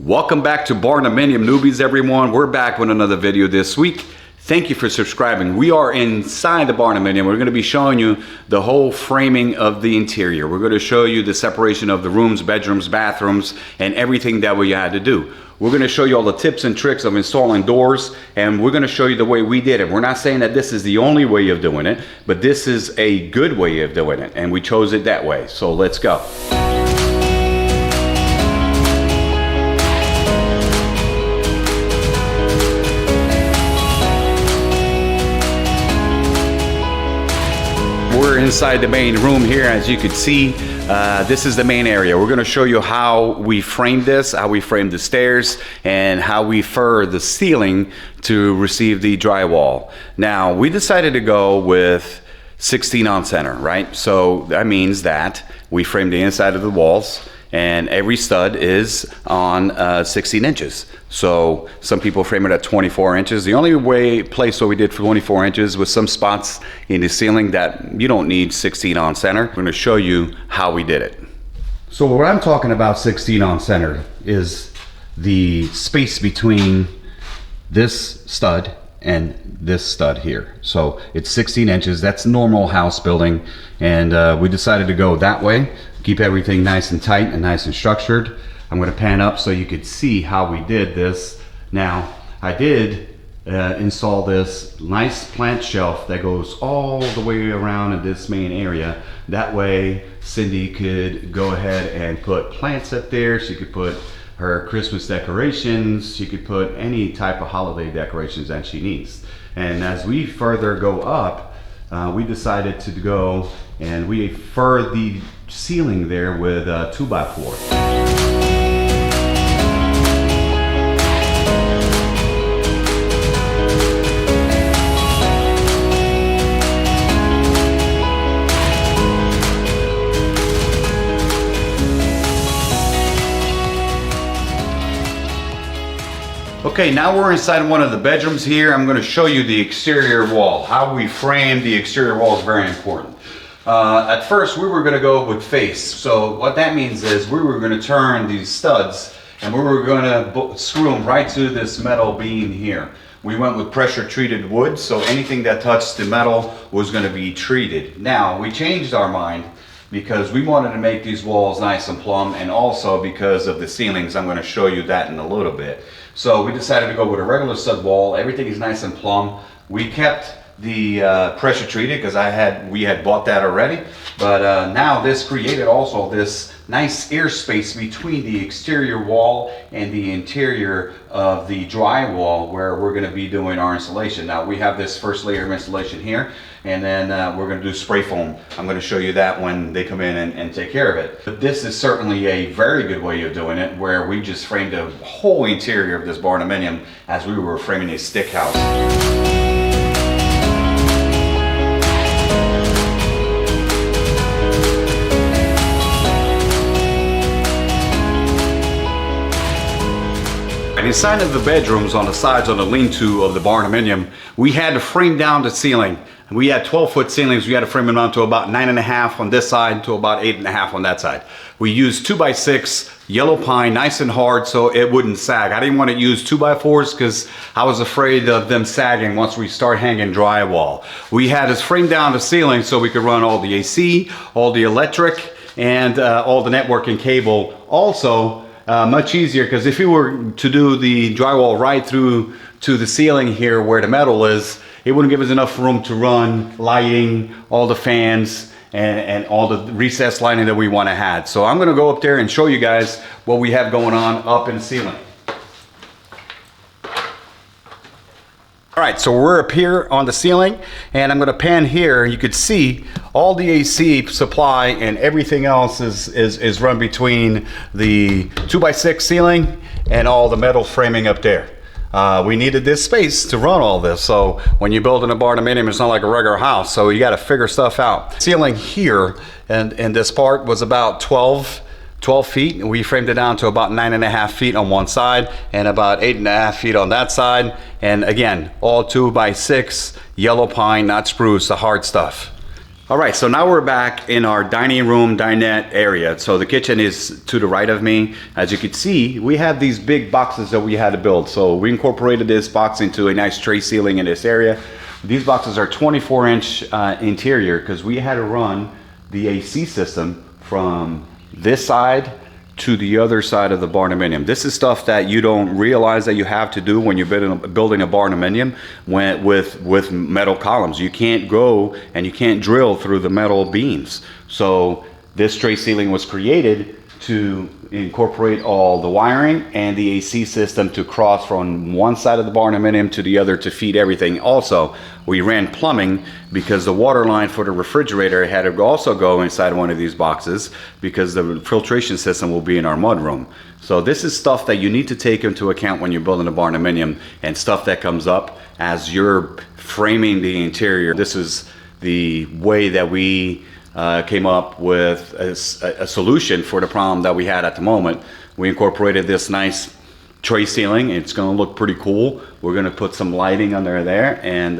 Welcome back to Barndominium, newbies everyone. We're back with another video this week. Thank you for subscribing. We are inside the Barndominium. We're going to be showing you the whole framing of the interior. We're going to show you the separation of the rooms, bedrooms, bathrooms, and everything that we had to do. We're going to show you all the tips and tricks of installing doors, and we're going to show you the way we did it. We're not saying that this is the only way of doing it, but this is a good way of doing it, and we chose it that way. So let's go. We're inside the main room here. As you can see, this is the main area. We're going to show you how we framed this, how we framed the stairs, and how we furred the ceiling to receive the drywall. Now, we decided to go with 16 on center, right? So that means that we framed the inside of the walls, and every stud is on 16 inches. So some people frame it at 24 inches. The only place where we did 24 inches was some spots in the ceiling that you don't need 16 on center. We're gonna show you how we did it. So what I'm talking about 16 on center is the space between this stud and this stud here. So it's 16 inches, that's normal house building. And we decided to go that way, keep everything nice and tight and nice and structured. I'm gonna pan up so you could see how we did this. Now, I did install this nice plant shelf that goes all the way around in this main area. That way, Cindy could go ahead and put plants up there. She could put her Christmas decorations. She could put any type of holiday decorations that she needs. And as we further go up, we decided to go and we furred the ceiling there with 2x4. Okay, now we're inside one of the bedrooms here. I'm going to show you the exterior wall. How we frame the exterior wall is very important. At first, we were going to go with face. So what that means is we were going to turn these studs and we were going to screw them right to this metal beam here. We went with pressure treated wood, so anything that touched the metal was going to be treated. Now, we changed our mind because we wanted to make these walls nice and plumb, and also because of the ceilings. I'm going to show you that in a little bit. So we decided to go with a regular stud wall. Everything is nice and plumb. We kept the pressure treated because we had bought that already, but now this created also this nice airspace between the exterior wall and the interior of the drywall where we're going to be doing our installation. Now we have this first layer of installation here, and then we're going to do spray foam. I'm going to show you that when they come in and take care of it. But this is certainly a very good way of doing it, where we just framed the whole interior of this Barndominium as we were framing a stick house. Inside of the bedrooms, on the sides, on the lean-to of the Barndominium, we had to frame down the ceiling. We had 12-foot ceilings. We had to frame them down to about 9.5 on this side to about 8.5 on that side. We used 2x6 yellow pine, nice and hard, so it wouldn't sag. I didn't want to use 2x4s because I was afraid of them sagging once we start hanging drywall. We had to frame down the ceiling so we could run all the AC, all the electric, and all the networking cable. Also, much easier, because if you were to do the drywall right through to the ceiling here where the metal is, it wouldn't give us enough room to run lighting, all the fans, and all the recessed lighting that we want to have. So I'm going to go up there and show you guys what we have going on up in the ceiling. All right, so we're up here on the ceiling, and I'm going to pan here. You could see all the AC supply and everything else is run between the 2x6 ceiling and all the metal framing up there. We needed this space to run all this, so when you're building a Barndominium, it's not like a regular house, so you got to figure stuff out. Ceiling here and this part was about 12 feet, and we framed it down to about 9.5 feet on one side and about 8.5 feet on that side. And again, all 2x6 yellow pine, not spruce, the hard stuff. All right, so now we're back in our dining room, dinette area. So the kitchen is to the right of me. As you can see, we have these big boxes that we had to build. So we incorporated this box into a nice tray ceiling in this area. These boxes are 24-inch interior because we had to run the AC system from this side to the other side of the Barndominium. This is stuff that you don't realize that you have to do when you're building a Barndominium with metal columns. You can't go and you can't drill through the metal beams. So this tray ceiling was created to incorporate all the wiring and the AC system to cross from one side of the Barndominium to the other to feed everything. Also, we ran plumbing because the water line for the refrigerator had to also go inside one of these boxes because the filtration system will be in our mudroom. So this is stuff that you need to take into account when you're building a Barndominium and stuff that comes up as you're framing the interior. This is the way that we came up with a solution for the problem that we had at the moment. We incorporated this nice tray ceiling. It's going to look pretty cool. We're going to put some lighting under there, and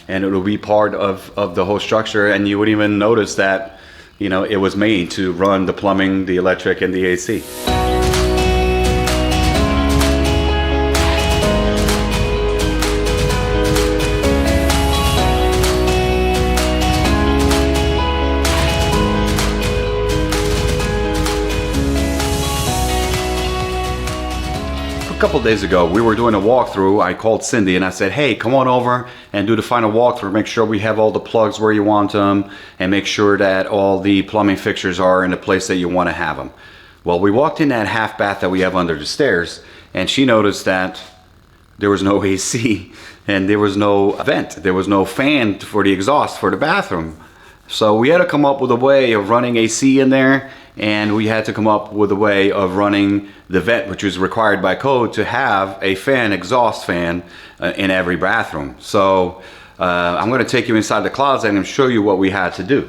it'll be part of the whole structure, and you wouldn't even notice that, you know, it was made to run the plumbing, the electric, and the AC. A couple days ago, we were doing a walkthrough. I called Cindy and I said, hey, come on over and do the final walkthrough. Make sure we have all the plugs where you want them and make sure that all the plumbing fixtures are in the place that you want to have them. Well, we walked in that half bath that we have under the stairs, and she noticed that there was no AC and there was no vent. There was no fan for the exhaust for the bathroom. So we had to come up with a way of running AC in there, and we had to come up with a way of running the vent, which was required by code to have a fan, exhaust fan, in every bathroom. So I'm going to take you inside the closet and show you what we had to do.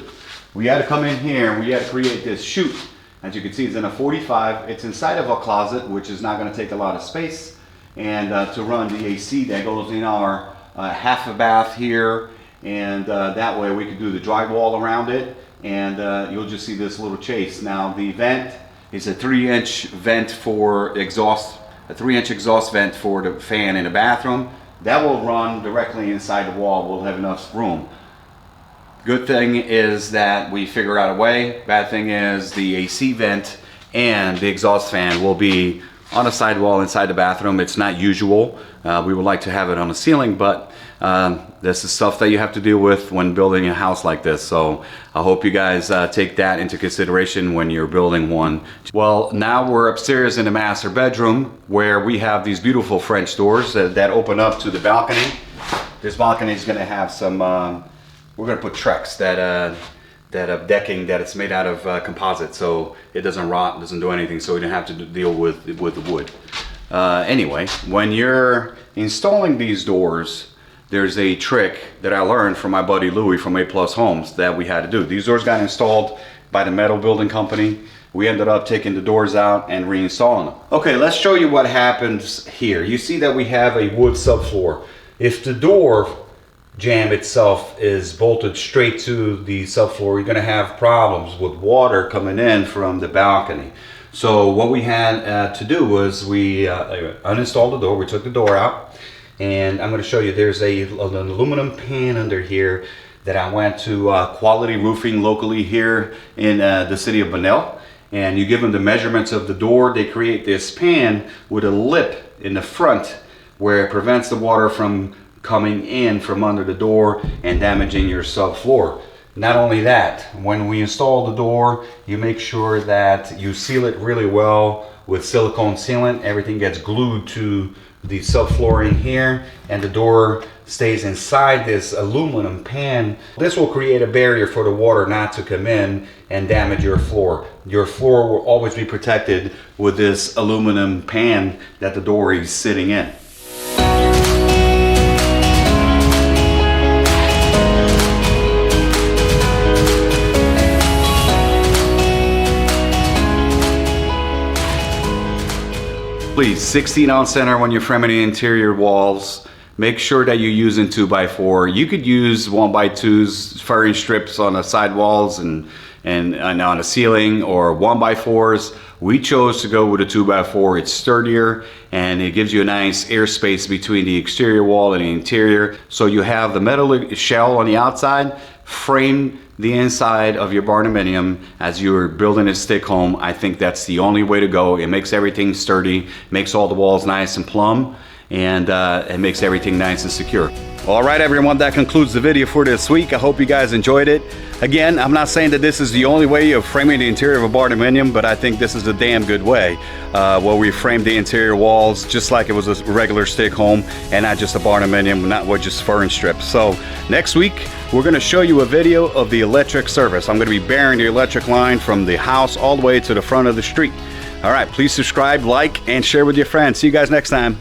We had to come in here and we had to create this chute. As you can see, it's in a 45. It's inside of a closet, which is not going to take a lot of space. And to run the AC that goes in our half a bath here, and that way we could do the drywall around it, and you'll just see this little chase. Now the vent is a 3-inch vent for exhaust, a 3-inch exhaust vent for the fan in the bathroom. That will run directly inside the wall. We'll have enough room. Good thing is that we figure out a way. Bad thing is the AC vent and the exhaust fan will be on a sidewall inside the bathroom. It's not usual. We would like to have it on the ceiling, but this is stuff that you have to deal with when building a house like this. So I hope you guys take that into consideration when you're building one. Well, now we're upstairs in the master bedroom where we have these beautiful French doors that open up to the balcony. This balcony is going to have some, we're going to put Trex that decking that it's made out of composite, so it doesn't rot, doesn't do anything, so we don't have to deal with the wood. Anyway, when you're installing these doors, there's a trick that I learned from my buddy Louie from A+ Homes that we had to do. These doors got installed by the metal building company. We ended up taking the doors out and reinstalling them. Okay, let's show you what happens here. You see that we have a wood subfloor. If the door jamb itself is bolted straight to the subfloor, you're going to have problems with water coming in from the balcony. So what we had to do was we uninstalled the door. We took the door out, and I'm going to show you there's an aluminum pan under here that I went to Quality Roofing locally here in the city of Bunnell, and you give them the measurements of the door. They create this pan with a lip in the front where it prevents the water from coming in from under the door and damaging your subfloor. Not only that, when we install the door, you make sure that you seal it really well with silicone sealant. Everything gets glued to the subflooring here, and the door stays inside this aluminum pan. This will create a barrier for the water not to come in and damage your floor. Your floor will always be protected with this aluminum pan that the door is sitting in. Please, 16-ounce center when you're framing the interior walls. make sure that you're using 2x4. You could use 1x2s, furring strips on the side walls and on the ceiling, or 1x4s. We chose to go with a 2x4. It's sturdier and it gives you a nice airspace between the exterior wall and the interior. So you have the metal shell on the outside, frame the inside of your Barndominium as you're building a stick home. I think that's the only way to go. It makes everything sturdy, makes all the walls nice and plumb, and it makes everything nice and secure. All right, everyone, that concludes the video for this week. I hope you guys enjoyed it. Again, I'm not saying that this is the only way of framing the interior of a Barndominium, but I think this is a damn good way where we frame the interior walls just like it was a regular stick home and not just a Barndominium, not with just furring strips. So next week, we're gonna show you a video of the electric service. I'm gonna be bearing the electric line from the house all the way to the front of the street. All right, please subscribe, like, and share with your friends. See you guys next time.